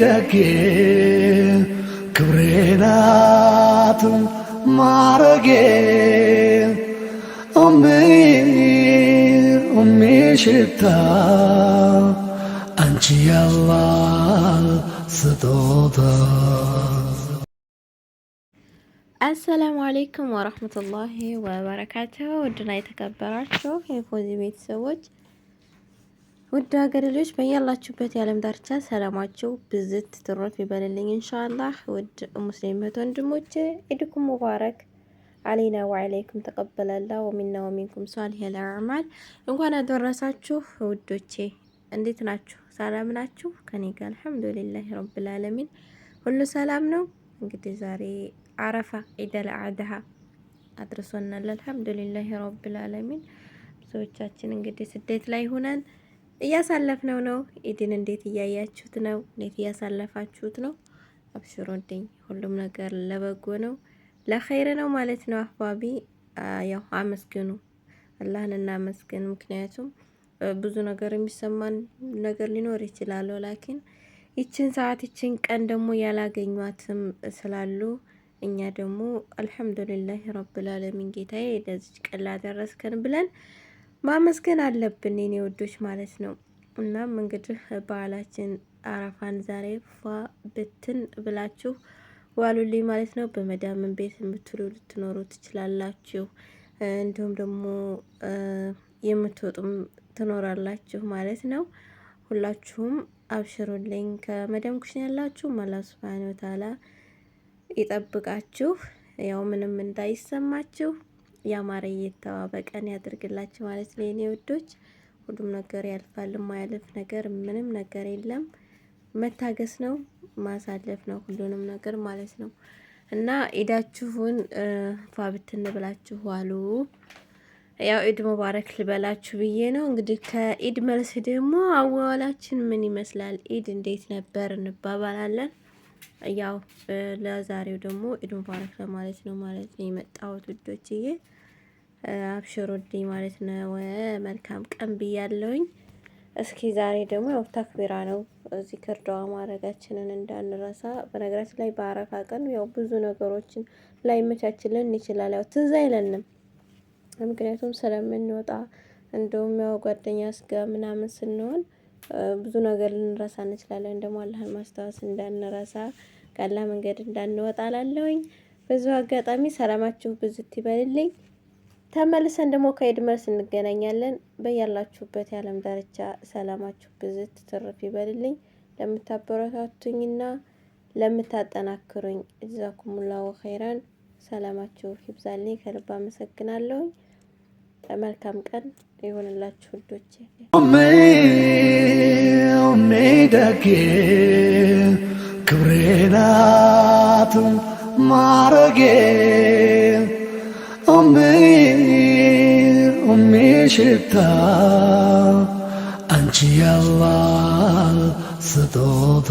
ደጌ ክብሬናት ማረጌ ሽታ አንቺ ያላህ ስጦታ። አሰላሙ አለይኩም ወራህመቱላሂ ወበረካቱሁ። ውድና የተከበራችሁ የፎዚ ቤተሰቦች ውድ ሀገር ልጆች በያላችሁበት የዓለም ዳርቻ ሰላማችሁ ብዝት ትሮፍ ይበልልኝ ኢንሻአላህ። ውድ ሙስሊም ወንድሞቼ ኢድኩም ሙባረክ አለይና ወአለይኩም ተቀበላላ ወሚና ወሚንኩም ሷሊሂል አዕማል። እንኳን አደረሳችሁ ውዶቼ። እንዴት ናችሁ? ሰላም ናችሁ? ከኔ ጋር አልሐምዱሊላህ ረብል ዓለሚን ሁሉ ሰላም ነው። እንግዲህ ዛሬ አረፋ ኢደል አድሃ አድርሶናል አልሐምዱሊላህ ረብል ዓለሚን። ብዙዎቻችን እንግዲህ ስደት ላይ ሆነን እያሳለፍነው ነው። ኢድን እንዴት እያያችሁት ነው? እንዴት እያሳለፋችሁት ነው? አብሽሩልኝ፣ ሁሉም ነገር ለበጎ ነው ለኸይር ነው ማለት ነው። አህባቢ ያው አመስግኑ፣ አላህን እናመስግን። ምክንያቱም ብዙ ነገር የሚሰማን ነገር ሊኖር ይችላል። ላኪን ይችን ሰዓት ይችን ቀን ደግሞ ያላገኟትም ስላሉ እኛ ደግሞ አልሐምዱሊላህ ረብል ዓለሚን ጌታዬ ለዚች ቀን ላደረስከን ብለን ማመስገን አለብን የኔ ወዶች ማለት ነው። እናም እንግዲህ በዓላችን አረፋን ዛሬ ፏ ብትን ብላችሁ ዋሉልኝ ማለት ነው። በመዳምን ቤት የምትሉ ልትኖሩ ትችላላችሁ፣ እንዲሁም ደግሞ የምትወጡም ትኖራላችሁ ማለት ነው። ሁላችሁም አብሽሩልኝ። ከመዳም ኩሽን ያላችሁ አላህ ሱብሃነሁ ወተዓላ ይጠብቃችሁ፣ ያው ምንም እንዳይሰማችሁ ያማረ የተዋበ ቀን ያድርግላችሁ ማለት ነው የኔ ውዶች። ሁሉም ነገር ያልፋል፣ ማያልፍ ነገር ምንም ነገር የለም። መታገስ ነው፣ ማሳለፍ ነው ሁሉንም ነገር ማለት ነው። እና ኢዳችሁን ፋብትን ብላችሁ ዋሉ። ያው ኢድ ሙባረክ ልበላችሁ ብዬ ነው። እንግዲህ ከኢድ መልስ ደግሞ አዋላችን ምን ይመስላል፣ ኢድ እንዴት ነበር እንባባላለን። ያው ለዛሬው ደግሞ ኢድ ሙባረክ ለማለት ነው የመጣሁት ውዶችዬ። አብሽሩልኝ ማለት ነው። መልካም ቀን ብያለሁኝ። እስኪ ዛሬ ደግሞ ያው ተክቢራ ነው፣ ዚክር ዱዓ ማድረጋችንን እንዳንረሳ። በነገራችን ላይ በአረፋ ቀን ያው ብዙ ነገሮችን ላይመቻችልን ይችላል፣ ያው ትዝ አይለንም ምክንያቱም ስለምንወጣ፣ እንደውም ያው ጓደኛ ስጋ ምናምን ስንሆን ብዙ ነገር ልንረሳ እንችላለን። ደግሞ አላህን ማስታወስ እንዳንረሳ ከአላህ መንገድ እንዳንወጣ ላለሁኝ። ብዙ አጋጣሚ ሰላማችሁ ብዝት ይበልልኝ። ተመልሰን ደግሞ ከኢድ መልስ እንገናኛለን። በያላችሁበት የዓለም ዳርቻ ሰላማችሁ ብዝት ትርፍ ይበልልኝ። ለምታበረታቱኝና ለምታጠናክሩኝ ጀዛኩሙላሁ ኸይራን። ሰላማችሁ ይብዛልኝ። ከልብ አመሰግናለሁ። መልካም ቀን ይሁንላችሁ ውዶቼ። ደጌ ክብሬናት ማረጌ ሽታ አንቺ ያላህ ስጦታ